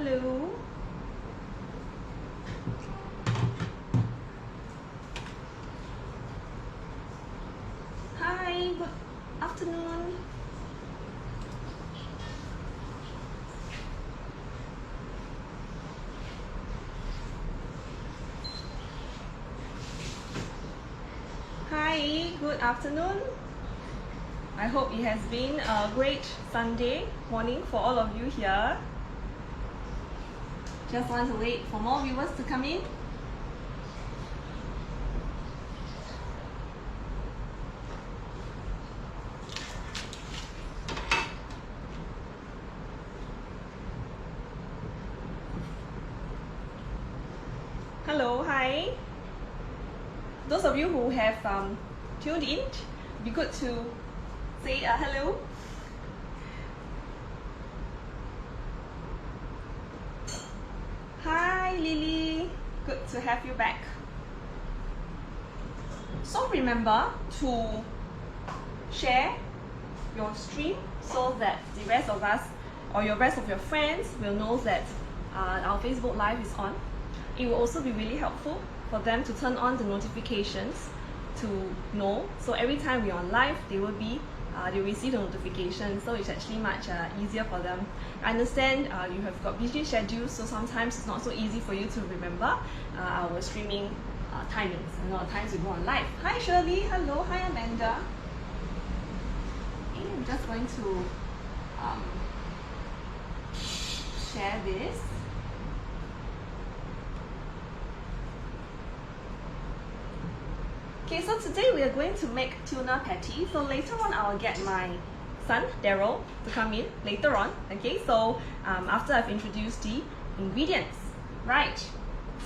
hello. Hi, good afternoon. Hi, good afternoon. I hope it has been a great Sunday morning for all of you here. Just want to wait for more viewers to come in. Hello, hi. Those of you who have tuned in, it'd be good to say hello. Hi Lily, good to have you back. So remember to share your stream so that the rest of us or your rest of your friends will know that our Facebook Live is on. It will also be really helpful for them to turn on the notifications to know. So every time we're on live, they will receive the notification. So it's actually much easier for them. I understand you have got busy schedules, so sometimes it's not so easy for you to remember our streaming timings. You know, the times we go on live. Hi Shirley, hello. Hi Amanda. Okay, I'm just going to share this. Okay, so today we are going to make tuna patty. So later on, I'll get my son, Daryl, to come in later on. Okay, so after I've introduced the ingredients. Right,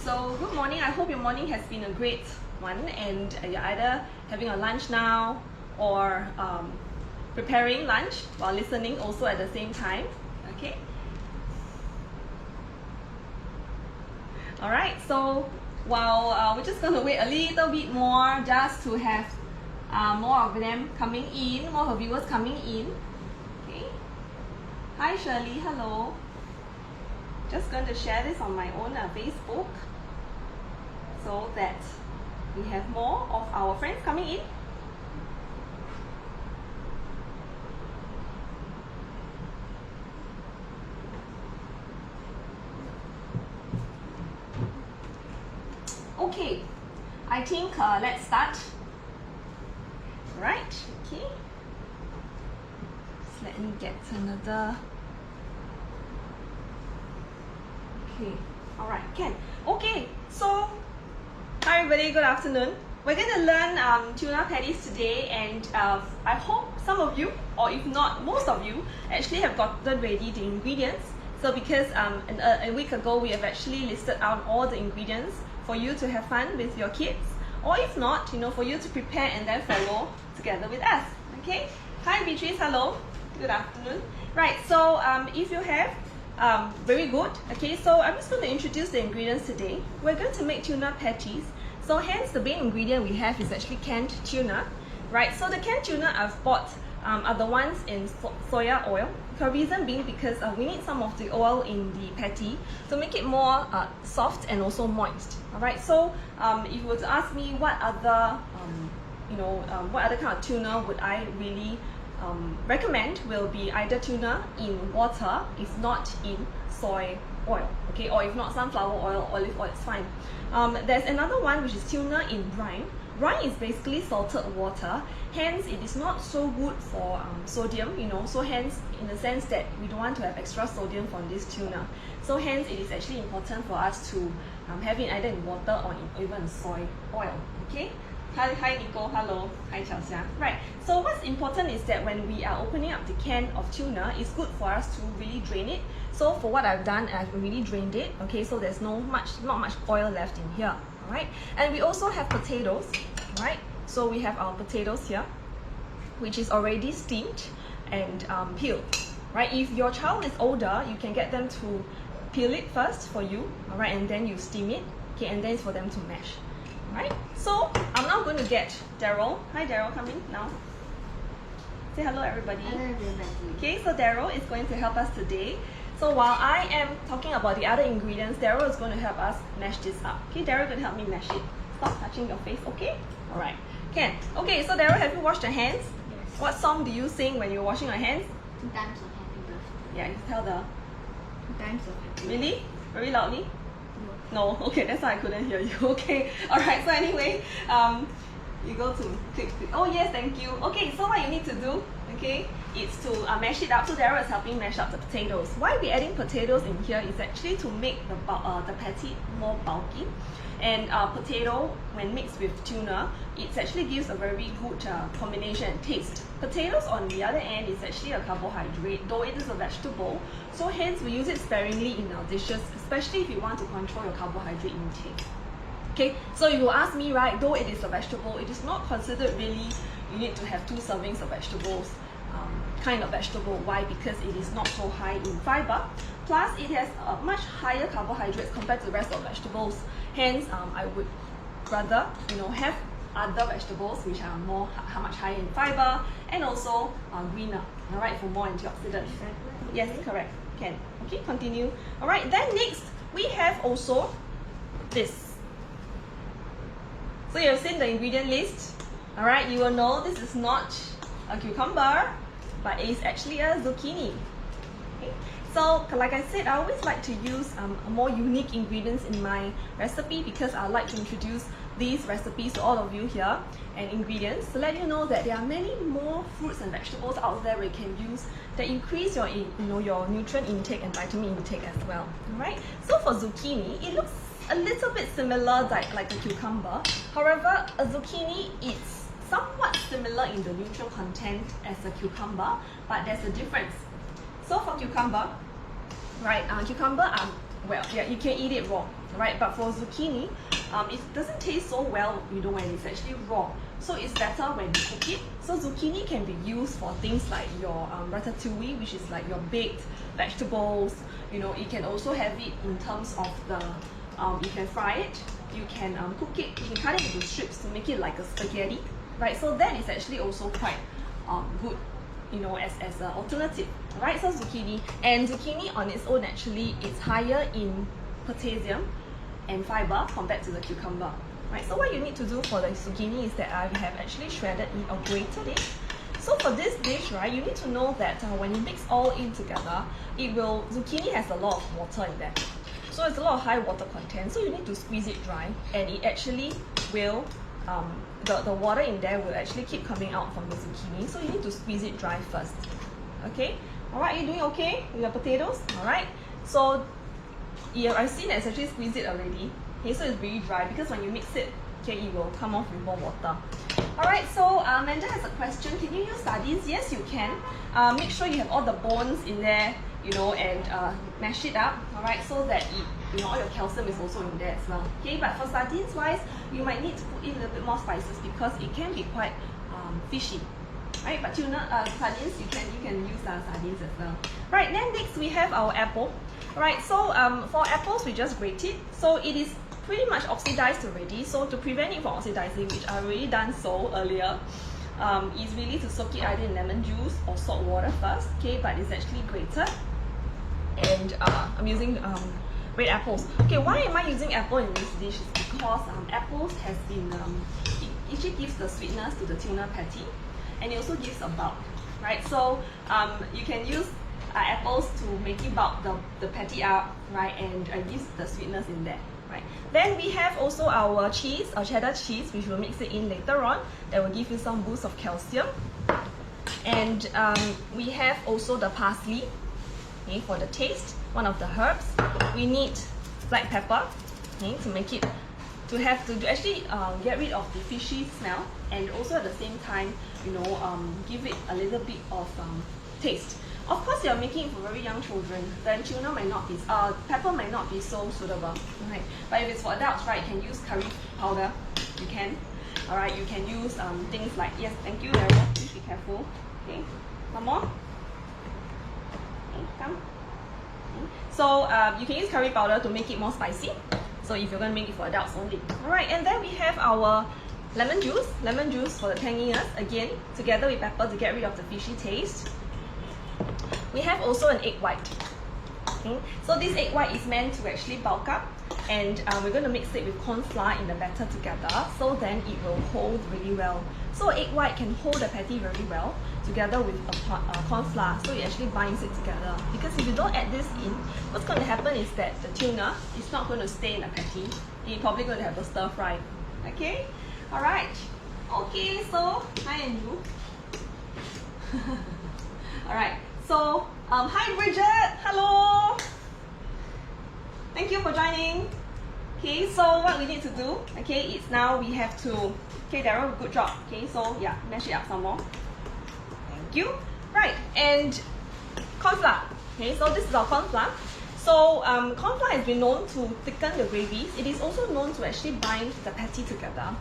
so good morning. I hope your morning has been a great one and you're either having a lunch now or preparing lunch while listening also at the same time. Okay. Alright, so while we're just going to wait a little bit more just to have more of them coming in, more of viewers coming in. Okay. Hi Shirley, hello. Just going to share this on my own Facebook so that we have more of our friends coming in. Okay, I think let's start. Right, okay. Just let me get another. Okay, alright, can. Okay, so hi everybody, good afternoon. We're going to learn tuna patties today, and I hope some of you, or if not most of you, actually have gotten ready the ingredients. So because a week ago we have actually listed out all the ingredients for you to have fun with your kids, or if not, you know, for you to prepare and then follow together with us. Okay. Hi Beatrice, hello. Good afternoon. Right. So if you have, very good. Okay. So I'm just going to introduce the ingredients today. We're going to make tuna patties. So hence the main ingredient we have is actually canned tuna. Right. So the canned tuna I've bought are the ones in soya oil. The reason being because we need some of the oil in the patty to make it more soft and also moist. Alright, so if you were to ask me what other what other kind of tuna would I really recommend, will be either tuna in water, if not in soy oil, okay, or if not sunflower oil, olive oil, it's fine. There's another one which is tuna in brine. Brine is basically salted water, hence it is not so good for sodium, you know, so hence in the sense that we don't want to have extra sodium from this tuna. So hence it is actually important for us to have it either in water or in even soy oil, okay? Hi Nico, hello. Hi Chelsea. Right, so what's important is that when we are opening up the can of tuna, it's good for us to really drain it. So for what I've done, I've really drained it, okay, so there's not much oil left in here. Right, and we also have potatoes, right? So we have our potatoes here, which is already steamed and peeled, right? If your child is older, you can get them to peel it first for you, all right, and then you steam it, okay, and then it's for them to mash, right? So I'm now going to get Daryl. Hi Daryl, come in now. Say hello everybody. Hello everybody. Okay, so Daryl is going to help us today. So while I am talking about the other ingredients, Daryl is going to help us mash this up. Okay, Daryl going to help me mash it. Stop touching your face, okay? Alright, can. Okay, so Daryl, have you washed your hands? Yes. What song do you sing when you're washing your hands? 2 times of happy birthday. Yeah, you tell the... 2 times of happy Really? Very loudly? No. No, okay, that's why I couldn't hear you. Okay, alright, so anyway, you go to click. Oh yes, thank you. Okay, so what you need to do, okay, is to mash it up. So Daryl is helping mash up the potatoes. Why we're adding potatoes in here is actually to make the patty more bulky. And potato, when mixed with tuna, it actually gives a very good combination and taste. Potatoes, on the other end, is actually a carbohydrate, though it is a vegetable. So hence, we use it sparingly in our dishes, especially if you want to control your carbohydrate intake. Okay, so you will ask me, right, though it is a vegetable, it is not considered really, you need to have 2 servings of vegetables, kind of vegetable. Why? Because it is not so high in fiber, plus it has a much higher carbohydrates compared to the rest of vegetables. Hence, I would rather, have other vegetables which are much higher in fiber and also greener, alright, for more antioxidants. Yes, correct, can. Okay, continue. Alright, then next, we have also this. So you've seen the ingredient list, alright, you will know this is not a cucumber, but it's actually a zucchini. Okay. So like I said, I always like to use more unique ingredients in my recipe because I like to introduce these recipes to all of you here and ingredients to let you know that there are many more fruits and vegetables out there we can use that increase your your nutrient intake and vitamin intake as well. Alright, so for zucchini, it looks a little bit similar like a cucumber. However, a zucchini is somewhat similar in the nutrient content as a cucumber, but there's a difference. So for cucumber, right, cucumber, well, yeah, you can eat it raw, right? But for zucchini, it doesn't taste so well, when it's actually raw. So it's better when you cook it. So zucchini can be used for things like your ratatouille, which is like your baked vegetables. You can also have it in terms of the, you can fry it, you can cook it, you can cut it into strips to make it like a spaghetti, right? So that is actually also quite good, as an alternative, right? So zucchini on its own actually is higher in potassium and fiber compared to the cucumber, right? So what you need to do for the zucchini is that I have actually shredded it or grated it. So for this dish, right, you need to know that when you mix all in together, zucchini has a lot of water in there. So it's a lot of high water content, so you need to squeeze it dry, and it actually will, the water in there will actually keep coming out from the zucchini, so you need to squeeze it dry first. Okay? Alright, you doing okay with your potatoes? Alright? So, yeah, I've seen that it's actually squeezed it already. Okay, so it's very dry because when you mix it, okay, it will come off with more water. Alright, so Amanda has a question. Can you use sardines? Yes, you can. Make sure you have all the bones in there, and mash it up, alright, so that all your calcium is also in there as well. Okay, but for sardines wise, you might need to put in a little bit more spices because it can be quite fishy. Right, but tuna, sardines, you can use sardines as well. Right, then next we have our apple. Right, so for apples we just grate it. So it is pretty much oxidized already. So to prevent it from oxidizing, which I've already done so earlier, is really to soak it either in lemon juice or salt water first. Okay, but it's actually grated. And I'm using red apples. Okay, why am I using apple in this dish? Is because apples has been, it actually gives the sweetness to the tuna patty, and it also gives a bulk, right? So you can use apples to make it bulk the patty up, right, and gives the sweetness in there, right? Then we have also our cheese, our cheddar cheese, which we'll mix it in later on. That will give you some boost of calcium. And we have also the parsley, okay, for the taste, one of the herbs. We need black pepper, okay, to make it, to actually get rid of the fishy smell, and also at the same time, give it a little bit of taste. Of course, you're making it for very young children, then tuna might not be, pepper might not be so suitable, right? But if it's for adults, right, you can use curry powder, you can. Alright, you can use things like, yes, thank you, Daryl, please be careful. Okay, one more. Okay, come. Okay. So you can use curry powder to make it more spicy. So if you're going to make it for adults only. Alright, and then we have our lemon juice for the tanginess, again, together with pepper to get rid of the fishy taste. We have also an egg white. Okay? So this egg white is meant to actually bulk up, and we're going to mix it with corn flour in the batter together, so then it will hold really well. So egg white can hold the patty very well together with corn flour, so it actually binds it together. Because if you don't add this in, what's going to happen is that the tuna is not going to stay in the patty. You're probably going to have a stir fry. Okay? Alright. Okay, so hi Andrew. Alright, so hi Bridget, hello. Thank you for joining. Okay, so what we need to do, okay, is now we have to, okay, Daryl, good job. Okay, so yeah, mash it up some more. Thank you. Right, and corn flour. Okay, so this is our corn flour. So corn flour has been known to thicken the gravies. It is also known to actually bind the patty together.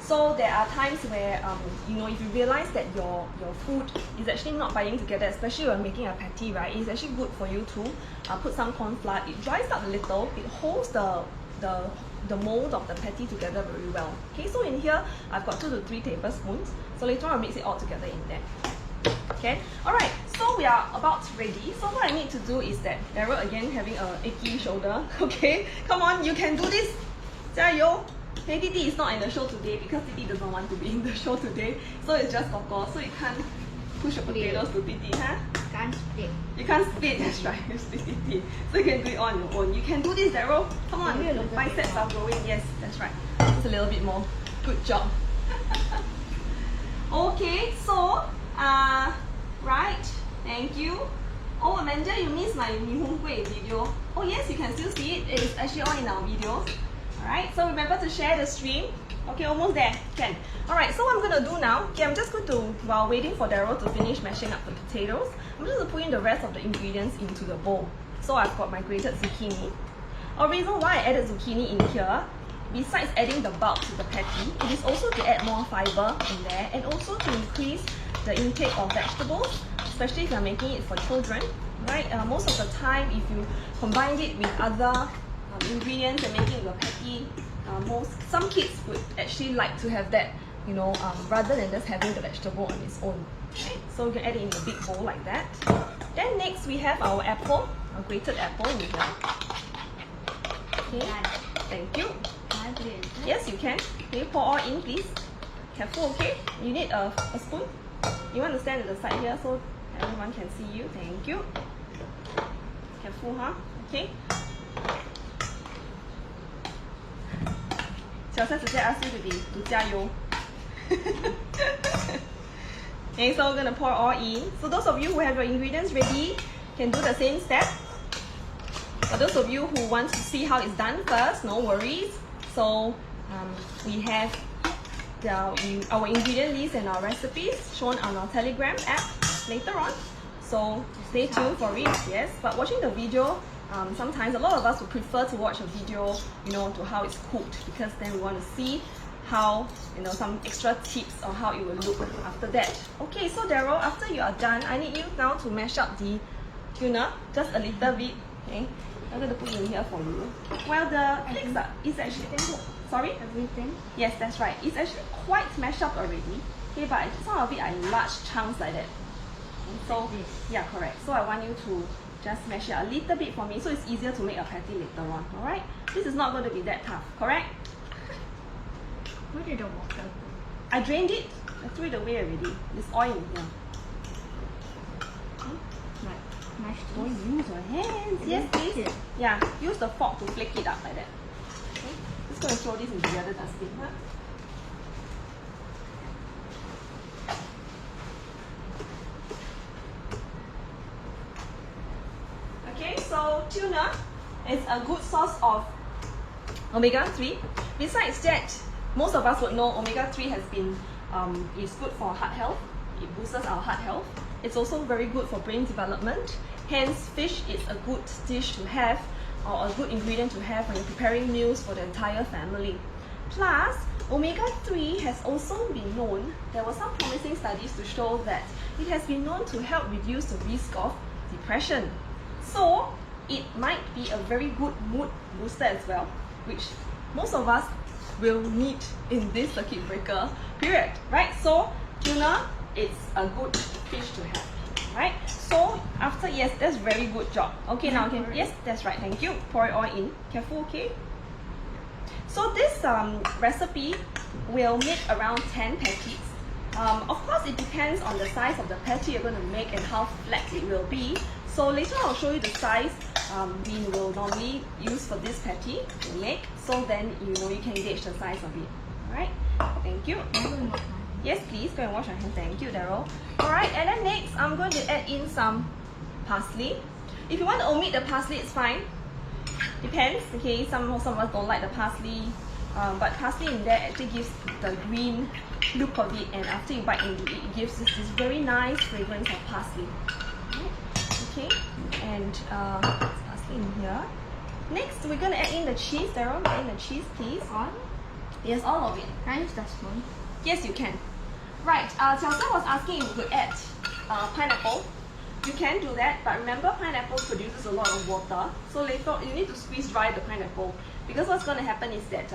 So there are times where, you know, if you realize that your food is actually not binding together, especially when making a patty, right, it's actually good for you to put some corn flour. It dries up a little, it holds the mold of the patty together very well. Okay, so in here, I've got 2 to 3 tablespoons. So later on, I'll mix it all together in there. Okay, alright, so we are about ready. So what I need to do is that, Daryl again having a achy shoulder, okay, come on, you can do this, 加油! Hey, Didi is not in the show today because Didi does not want to be in the show today. So it's just Coco, so you can't push your potatoes to Didi, huh? Can't split. You can't split, that's right, you split Didi. So you can do it on your own. You can do this, Daryl. Come on, your biceps are growing. Yes, that's right. Just a little bit more. Good job. Okay, so, right, thank you. Oh, Amanda, you missed my Nihon Kueh video. Oh yes, you can still see it. It is actually all in our videos. Alright, so remember to share the stream. Okay, almost there. Can. Alright, so what I'm going to do now, okay, I'm just going to, while waiting for Daryl to finish mashing up the potatoes, I'm just going to put in the rest of the ingredients into the bowl. So I've got my grated zucchini. A reason why I added zucchini in here, besides adding the bulk to the patty, it is also to add more fiber in there and also to increase the intake of vegetables, especially if you're making it for children. Right? Most of the time, if you combine it with other ingredients and making it a patty, some kids would actually like to have that, you know, rather than just having the vegetable on its own. Okay? So you can add it in a big bowl like that. Then next we have our apple, a grated apple in here. Okay, thank you. Yes, you can. Can you pour all in, please? Careful, okay? You need a spoon. You want to stand at the side here so everyone can see you. Thank you. Careful, huh? Okay. 小三直接 ask you to 加油. Okay, so we're gonna pour all in. So those of you who have your ingredients ready can do the same step. For those of you who want to see how it's done first, no worries. So we have our ingredient list and our recipes shown on our Telegram app later on. So stay tuned for it. Yes, but watching the video, sometimes a lot of us would prefer to watch a video, you know, to how it's cooked, because then we want to see how, you know, some extra tips on how it will look after that. Okay, so Daryl, after you are done, I need you now to mash up the tuna just a little bit. Okay, I'm going to put it in here for you. Well, the flakes is actually, sorry? Everything? Yes, that's right. It's actually quite mashed up already. Okay, but some of it are in large chunks like that. So, yeah, correct. So I want you to just mash it a little bit for me so it's easier to make a patty later on. Alright? This is not going to be that tough, correct? Where did the water go? I drained it. I threw it away already. There's oil in here. Like, mash Don't this? use your hands. Yes, please. Yeah, use the fork to flake it up like that. Okay? Just going to throw this into the other dustbin. Huh? Okay, so tuna is a good source of omega-3. Besides that, most of us would know omega-3 has been is good for heart health. It boosts our heart health. It's also very good for brain development. Hence, fish is a good dish to have, or a good ingredient to have when you're preparing meals for the entire family. Plus, omega-3 has also been known, there were some promising studies to show that it has been known to help reduce the risk of depression. So, it might be a very good mood booster as well, which most of us will need in this circuit breaker period, right? So, tuna, it's a good fish to have. Right? So after, yes, that's very good job. Okay, now okay, yes, that's right. Thank you. Pour it all in. Careful, okay? So this recipe will make around 10 patties. Of course, it depends on the size of the patty you're going to make and how flat it will be. So later I'll show you the size we will normally use for this patty to make. So then you can gauge the size of it. Alright, thank you. Yes, please go and wash your hands. Thank you, Daryl. Alright, and then next I'm going to add in some parsley. If you want to omit the parsley, it's fine. Depends, okay, some of us don't like the parsley, but parsley in there actually gives the green look of it, and after you bite into it, it gives this very nice fragrance of parsley. Okay, and parsley in here. Next, we're going to add in the cheese. Daryl, add in the cheese, please. All? Yes, all of it. Can I use the spoon? Yes, you can. Right, Chelsea was asking if you could add pineapple. You can do that, but remember pineapple produces a lot of water, so later you need to squeeze dry the pineapple, because what's going to happen is that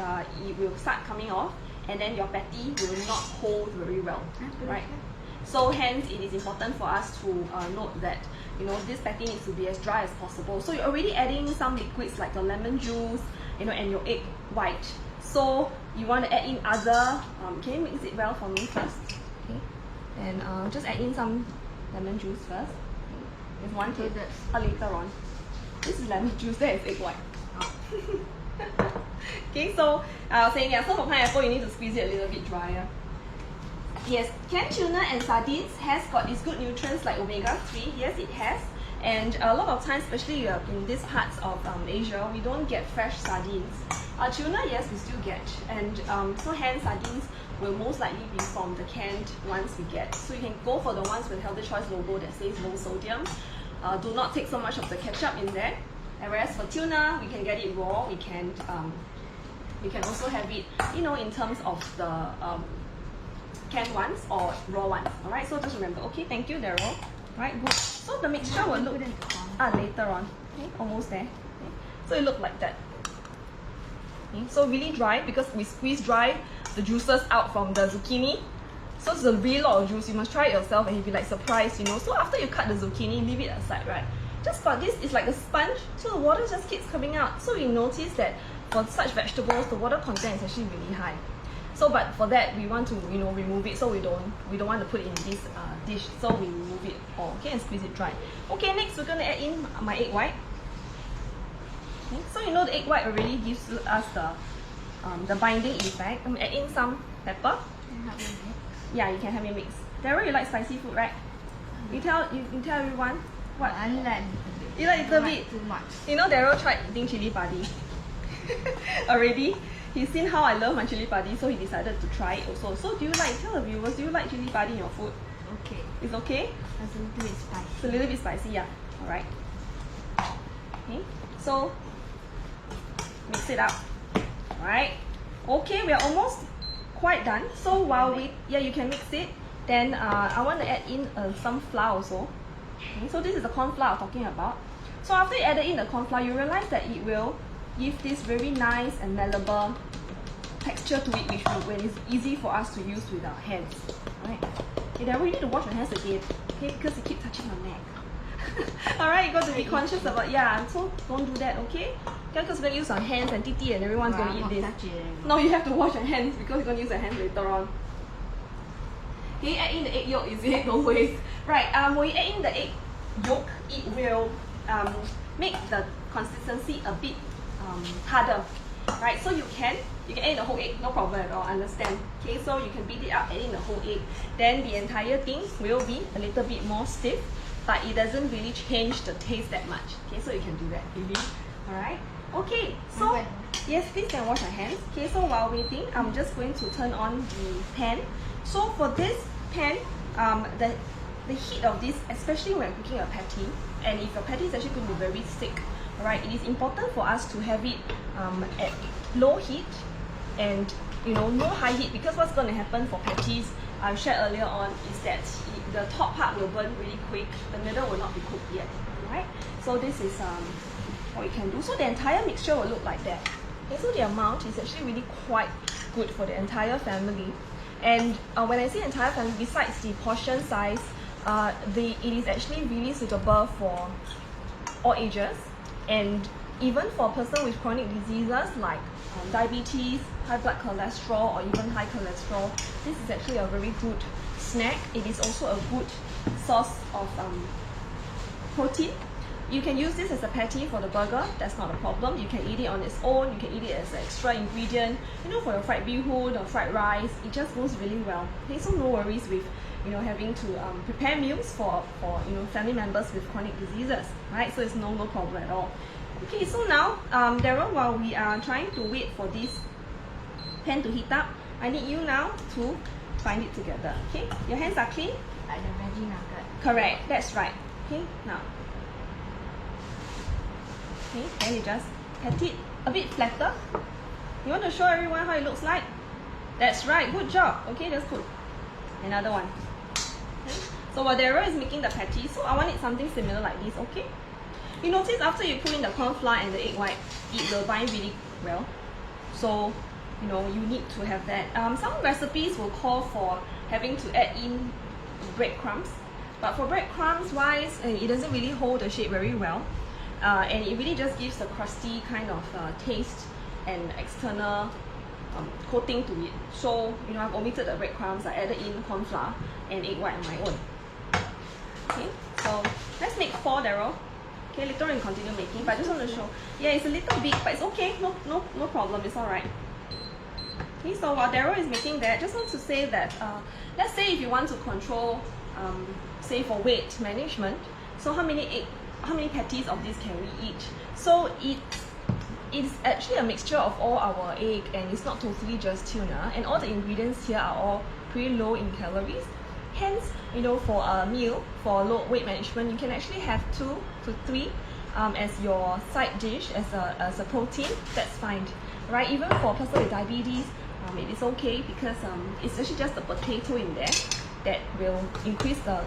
it will start coming off and then your patty will not hold very well, right? So hence it is important for us to note that this patty needs to be as dry as possible. So you're already adding some liquids like the lemon juice, and your egg white. So you want to add in other, can you mix it well for me first? Okay, and just add in some lemon juice first. There's one taste later on. This is lemon juice, that is egg white. Okay, so I was saying, so for pineapple you need to squeeze it a little bit drier. Yes, canned tuna and sardines has got these good nutrients like omega-3. Yes, it has. And a lot of times, especially in these parts of Asia, we don't get fresh sardines. Tuna, yes, we still get. And so hence sardines will most likely be from the canned ones we get. So you can go for the ones with Healthy Choice logo that says low sodium. Do not take so much of the ketchup in there. And whereas for tuna, we can get it raw. We can also have it, in terms of the canned ones or raw ones. Alright, so just remember. Okay, thank you, Daryl. Alright, good. So the mixture will look later on. Okay, almost there. Okay. So it look like that. Okay, so really dry because we squeeze dry the juices out from the zucchini. So it's a real lot of juice. You must try it yourself and you'll be like surprised, So after you cut the zucchini, leave it aside, right? Just for this, it's like a sponge, so the water just keeps coming out. So we notice that for such vegetables, the water content is actually really high. So, but for that, we want to, remove it. So we don't want to put it in this dish. So we remove it all, okay, and squeeze it dry. Okay, next we're gonna add in my egg white. Okay, so the egg white already gives us the binding effect. I'm gonna add in some pepper. Yeah, you can have me mix. Daryl, you like spicy food, right? You tell everyone what. I like you like a little bit too much. Daryl tried eating chili padi already. He's seen how I love my chili padi, so he decided to try it also. So tell the viewers, do you like chili padi in your food? Okay. It's okay? It's a little bit spicy. It's a little bit spicy, yeah. Alright. Okay, so mix it up. Alright. Okay, we are almost quite done. So while you can mix it. Then I want to add in some flour also. Okay, so this is the cornflour I'm talking about. So after you added in the cornflour, you realize that it will give this very nice and malleable texture to it, when it's easy for us to use with our hands. Alright. Okay, then we need to wash your hands again, okay, because you keep touching your neck. Alright, you got to be conscious about, so don't do that, okay? Because we're going to use our hands and Titi and everyone's going to eat this. No, you have to wash your hands because you're going to use your hands later on. Okay, add in the egg yolk, is it? Don't waste. Right, when you add in the egg yolk, it will make the consistency a bit harder. Right, so you can add in the whole egg, no problem at all, understand. Okay, so you can beat it up, add in the whole egg. Then the entire thing will be a little bit more stiff, but it doesn't really change the taste that much. Okay, so you can do that, maybe. Alright. Okay, so yes, please can wash your hands. Okay, so while waiting, I'm just going to turn on the pan. So for this pan, the heat of this, especially when cooking a patty, and if your patty is actually going to be very thick, alright, it is important for us to have it at low heat and no high heat, because what's going to happen for patties, I shared earlier on, is that the top part will burn really quick, the middle will not be cooked yet, right? So this is what you can do. So the entire mixture will look like that. Okay, so the amount is actually really quite good for the entire family. And when I say entire family, besides the portion size, it is actually really suitable for all ages, and even for a person with chronic diseases like diabetes, high blood cholesterol, or even high cholesterol. This is actually a very good snack. It is also a good source of protein. You can use this as a patty for the burger, that's not a problem. You can eat it on its own, you can eat it as an extra ingredient, for your fried bee hoon or fried rice. It just goes really well. Okay, so no worries with having to prepare meals for family members with chronic diseases, right? So it's no problem at all. Okay, so now Daryl, while we are trying to wait for this pan to heat up, I need you now to bind it together. Okay, your hands are clean? Like the veggie nugget. Correct, that's right. Okay, now. Okay, then you just pat it a bit flatter. You want to show everyone how it looks like? That's right, good job. Okay, that's good. Another one. Okay. So while Daryl is making the patty, so I want it something similar like this, okay? You notice after you put in the cornflour and the egg white, it will bind really well. So, you need to have that. Some recipes will call for having to add in breadcrumbs, but for breadcrumbs wise, it doesn't really hold the shape very well. And it really just gives a crusty kind of taste and external coating to it. So, I've omitted the breadcrumbs. I added in cornflour and egg white on my own. Okay, so let's make 4, Daryl. Okay, later on you continue making, but I just want to show. Yeah, it's a little big, but it's okay. No problem. It's alright. Okay, so while Daryl is making that, just want to say that let's say if you want to control, say for weight management, so how many patties of this can we eat? So it's actually a mixture of all our egg, and it's not totally just tuna, and all the ingredients here are all pretty low in calories. Hence, for a meal for low weight management, you can actually have 2 to 3 as your side dish, as a protein. That's fine, right? Even for a person with diabetes, it is okay, because it's actually just the potato in there that will increase the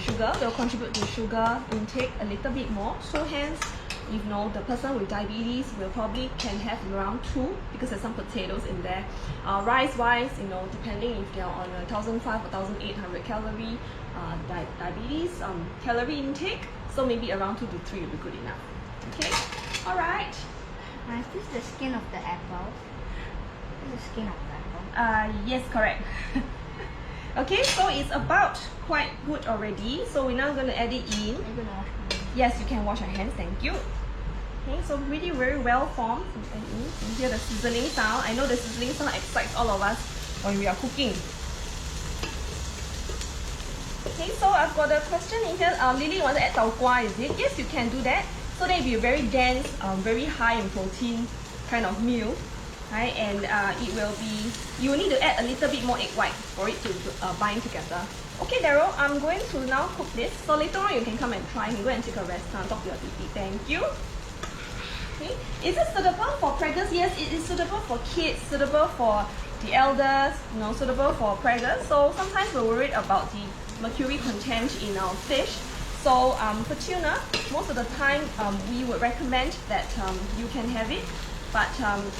sugar. They'll contribute to sugar intake a little bit more. So hence, the person with diabetes will probably can have around 2, because there's some potatoes in there. Rice wise, depending if they're on 1,500 or 1,800 calorie diabetes calorie intake, so maybe around 2 to 3 will be good enough. Okay, all right. Is this the skin of the apple? This is the skin of the apple. Yes, correct. Okay, so it's about quite good already. So we're now going to add it in. I'm gonna wash my hands. Yes, you can wash your hands, thank you. Okay, so really very well formed. You can hear the sizzling sound. I know the sizzling sound excites all of us when we are cooking. Okay, so I've got a question in here. Lily wants to add tau kwa, is it? Yes, you can do that. So that will be a very dense, very high in protein kind of meal. Right, and it will be, you will need to add a little bit more egg white for it to bind together. Okay, Daryl, I'm going to now cook this. So later on you can come and try. You can go and take a rest and talk to your titi. Thank you. Okay, is it suitable for preggers? Yes, it is suitable for kids, suitable for the elders, suitable for preggers. So sometimes we're worried about the mercury content in our fish. So for tuna, most of the time we would recommend that you can have it, but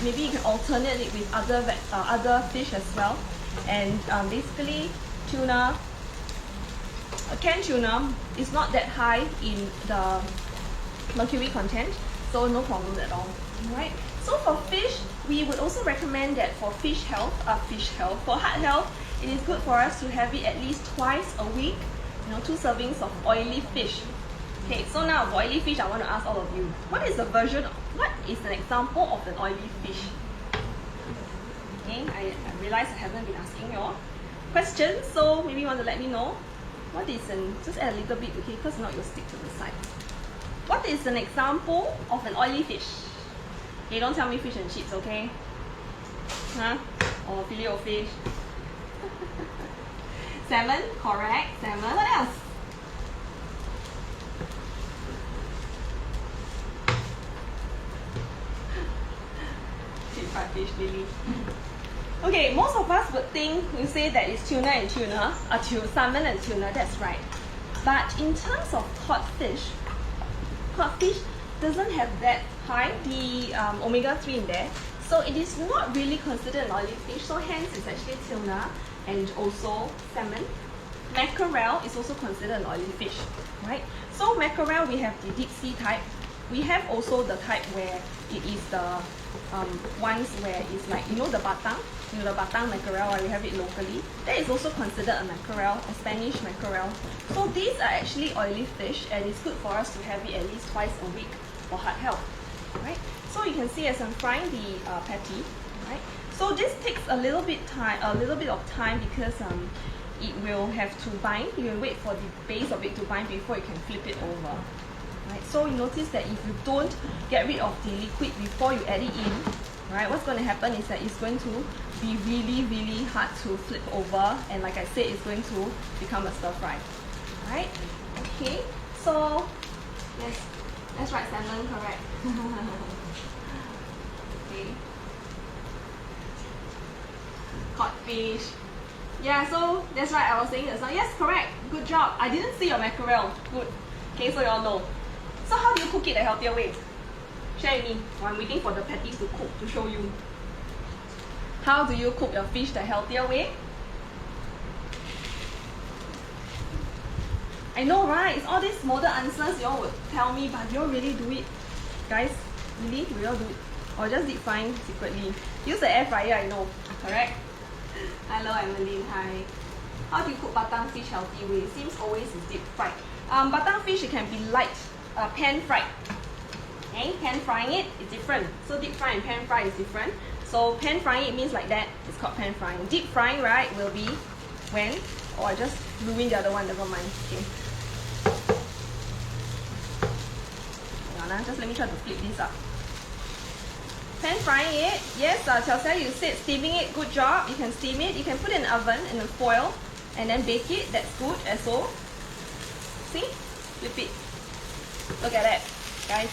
maybe you can alternate it with other fish as well. And basically, tuna, canned tuna is not that high in the mercury content, so no problem at all. Alright. So for fish, we would also recommend that for for heart health, it is good for us to have it at least twice a week. 2 servings of oily fish. Okay, so now for oily fish, I want to ask all of you, what is an example of an oily fish? Okay, I realize I haven't been asking your questions, so maybe you want to let me know. What is just add a little bit, okay, because not you'll stick to the side. What is an example of an oily fish? Okay, don't tell me fish and chips, okay? Huh? Or filet of fish. Salmon, correct, salmon. What else? Deep fried fish, Lily. Okay, most of us would think, we say that it's tuna and tuna, salmon and tuna, that's right. But in terms of cod fish doesn't have that high, the omega-3 in there. So it is not really considered an oily fish, so hence it's actually tuna and also salmon. mackerel is also considered an oily fish, right? So mackerel, we have the deep sea type. We have also the type where it is the ones where it's like, you know, the batang, the batang mackerel, we have it locally. That is also considered a mackerel, a Spanish mackerel. So these are actually oily fish, and it's good for us to have it at least twice a week for heart health, right? So you can see as I'm frying the patty, right? So this takes a little bit of time because it will have to bind. You will wait for the base of it to bind before you can flip it over. Right? So you notice that if you don't get rid of the liquid before you add it in, right, what's going to happen is that it's going to be really, really hard to flip over, and like I said, it's going to become a stir fry. Right? Okay, so yes, that's right, salmon, correct. Okay. Cod fish. Yeah, so that's right, I was saying that. So yes, correct. Good job. I didn't see your mackerel. Good. Okay, so you all know. So how do you cook it a healthier way? Share with me. While I'm waiting for the patties to cook to show you. How do you cook your fish the healthier way? I know, right? It's all these model answers you all would tell me, but you all really do it. Guys, really? We all do it? Or just deep frying secretly? Use the air fryer, I know. Correct? Hello, Emmeline. Hi. How do you cook batang fish healthy way? Seems always is deep fried. Batang fish, it can be light, pan fried. Okay, pan frying it is different. So deep fry and pan fry is different. So pan frying it means like that. It's called pan frying. Deep frying, right, will be when, or I just ruin the other one. Never mind. Okay. Hang on, just let me try to flip this up. Pan frying it, yes, Chelsea, you said steaming it, good job. You can steam it, you can put it in the oven in a foil and then bake it, that's good as well. See? Flip it. Look at that, guys.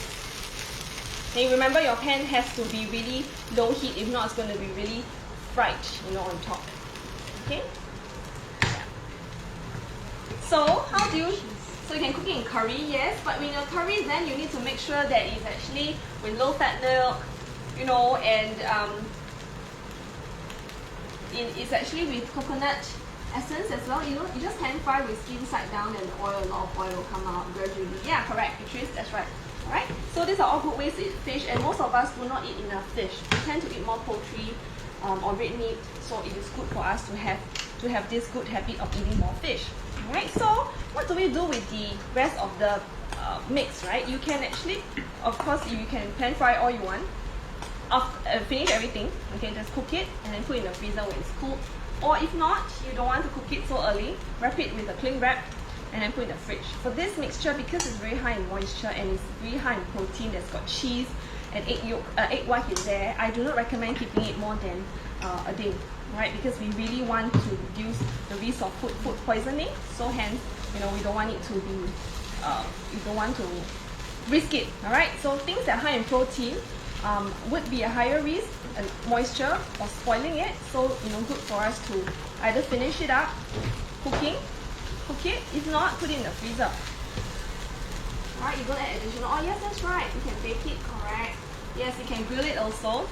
And remember your pan has to be really low heat, if not it's going to be really fried, you know, on top. Okay? Yeah. So, how do you... So you can cook it in curry, yes, but when your curry, then you need to make sure that it's actually with low fat milk, you know, and it's actually with coconut essence as well. You know, you just pan fry with skin side down, and the oil, a lot of oil will come out gradually. Yeah, correct, Patrice, that's right. Alright, so these are all good ways to eat fish, and most of us do not eat enough fish. We tend to eat more poultry or red meat, so it is good for us to have this good habit of eating more fish. Alright, so what do we do with the rest of the mix, right? You can actually, of course, you can pan fry all you want. Finish everything, okay, just cook it and then put it in the freezer when it's cool. Or if not, you don't want to cook it so early, wrap it with a cling wrap and then put it in the fridge. For this mixture, because it's very high in moisture and it's very high in protein, that's got cheese and egg yolk, egg white in there, I do not recommend keeping it more than a day, right? Because we really want to reduce the risk of food poisoning. So hence, you know, we don't want it to be, we don't want to risk it, all right? So things that are high in protein would be a higher risk, moisture or spoiling it. So, you know, good for us to either finish it up, cook it. If not, put it in the freezer. Alright, you don't add additional. Oh yes, that's right. You can bake it, correct. Yes, you can grill it also.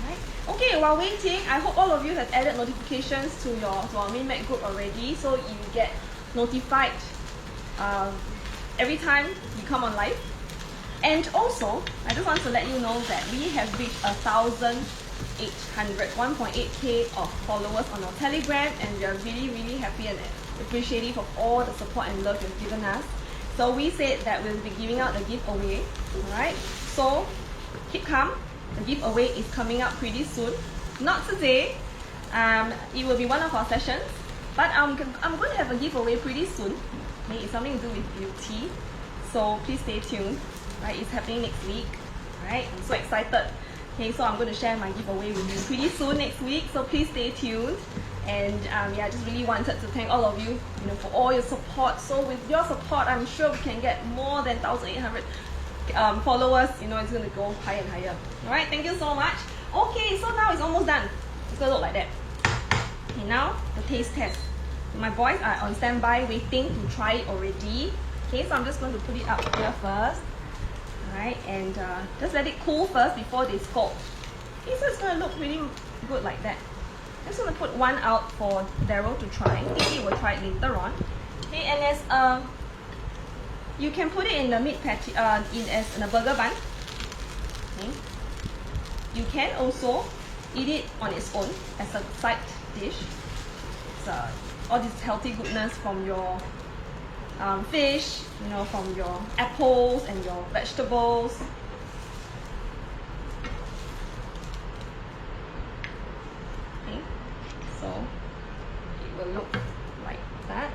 Right. Okay, while waiting, I hope all of you have added notifications to our main Mac group already, so you get notified every time we come on live. And also, I just want to let you know that we have reached 1,800, 1.8k of followers on our Telegram, and we are really, really happy and appreciative of all the support and love you've given us. So we said that we'll be giving out the giveaway. Alright, so keep calm. The giveaway is coming up pretty soon. Not today. It will be one of our sessions, but I'm going to have a giveaway pretty soon. Okay, it's something to do with beauty. So please stay tuned. Right, it's happening next week. Right, I'm so excited. Okay, so I'm going to share my giveaway with you pretty soon next week. So please stay tuned. And yeah, I just really wanted to thank all of you, you know, for all your support. So with your support, I'm sure we can get more than 1,800 followers. You know, it's going to go higher and higher. All right, thank you so much. Okay, so now it's almost done. It's going to look like that. Okay, now the taste test. My boys are on standby, waiting to try it already. Okay, so I'm just going to put it up here first. Alright, and just let it cool first before they scold. Okay, so it's going to look really good like that. I'm just gonna put one out for Daryl to try. He will try it later on. Okay, and as you can put it in the meat patty, in a burger bun. Okay. You can also eat it on its own as a side dish. So all this healthy goodness from your fish, you know, from your apples and your vegetables. Okay, so it will look like that.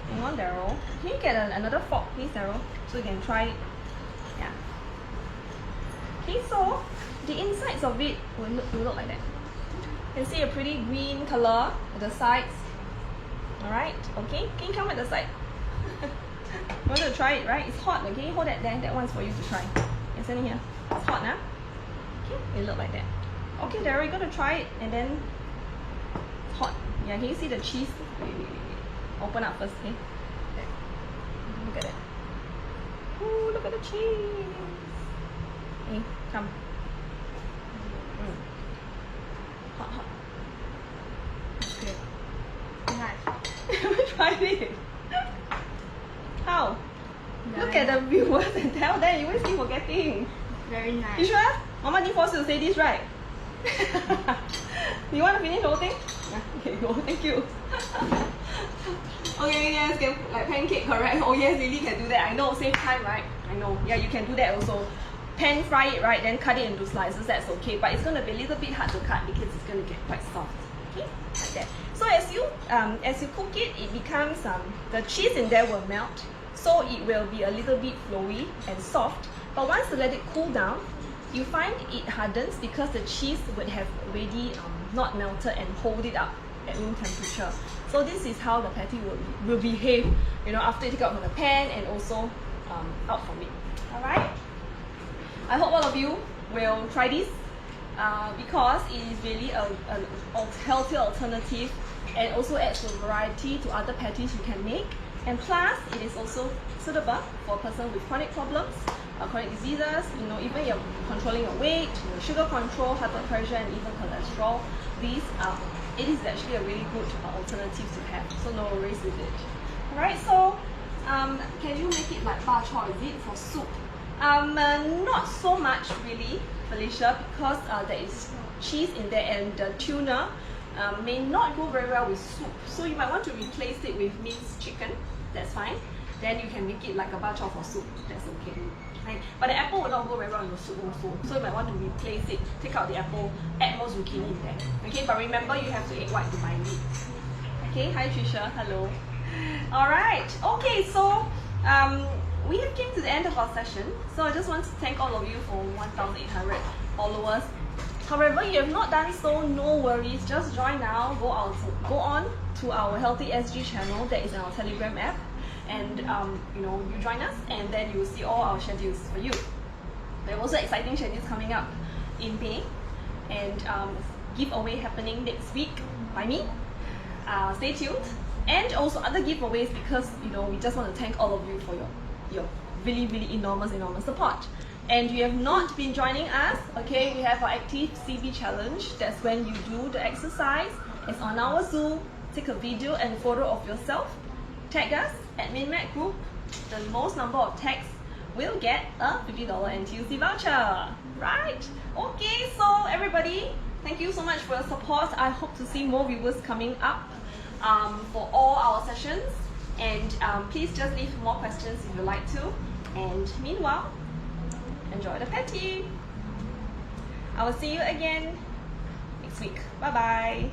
Hang on, Daryl. Can you get another fork, please, Daryl, so you can try it? Yeah. Okay, so the insides of it will look like that. You can see a pretty green color at the sides. Alright, okay, can you come at the side? You want to try it, right? It's hot, okay? Hold that there, that one's for you to try. It's in here. It's hot now. Okay, it look like that. Okay, Daryl, you're gonna try it and then it's hot. Yeah, can you see the cheese? Wait. Open up first, okay? Look at it. Ooh, look at the cheese. Okay, come. Hot. Good. Nice. Try it. How? Nice. Look at the viewers and tell them. You always keep forgetting. Very nice. You sure? Mama didn't force you to say this, right? You want to finish the whole thing? Yeah. Okay, go. Thank you. Okay, yes, get like pancake, correct? Oh yes, Lily can do that. I know, save time, right? I know. Yeah, you can do that also. Pan fry it, right? Then cut it into slices. That's okay. But it's gonna be a little bit hard to cut because it's gonna get quite soft. Okay, like that. So as you cook it, it becomes the cheese in there will melt. So it will be a little bit flowy and soft. But once you let it cool down, you find it hardens because the cheese would have already not melted and hold it up at room temperature. So this is how the patty will behave, you know, after you take it out from the pan and also out from it. Alright? I hope all of you will try this because it is really a healthy alternative and also adds a variety to other patties you can make. And plus, it is also suitable for a person with chronic problems, chronic diseases, you know, even you're controlling your weight, your sugar control, high blood pressure, and even cholesterol. These it is actually a really good alternative to have, so no worries with it. Alright, so can you make it like bak chor, is it, for soup? Not so much really, Felicia, because there is cheese in there and the tuna may not go very well with soup. So you might want to replace it with minced chicken, that's fine. Then you can make it like a bak chor for soup, that's okay. Right? But the apple will not go very well in the soup also. So you might want to replace it, take out the apple, add more zucchini in there. Okay, but remember you have to egg white to bind it. Okay, hi Trisha, hello. Alright, okay, so we have came to the end of our session. So I just want to thank all of you for 1,800 followers. However, you have not done so, no worries. Just join now. Go on to our Healthy SG channel that is in our Telegram app, and you know, you join us, and then you will see all our schedules for you. There are also exciting schedules coming up in May, and giveaway happening next week by me. Stay tuned, and also other giveaways because you know we just want to thank all of you for your really enormous support. And you have not been joining us, okay, we have our active CB challenge. That's when you do the exercise. It's on our Zoom. Take a video and photo of yourself, tag us at MinMac Group. The most number of tags will get a $50 NTUC voucher, right? Okay, so everybody, thank you so much for your support. I hope to see more viewers coming up for all our sessions, and please just leave more questions if you'd like to. And meanwhile, enjoy the patty. I will see you again next week. Bye bye.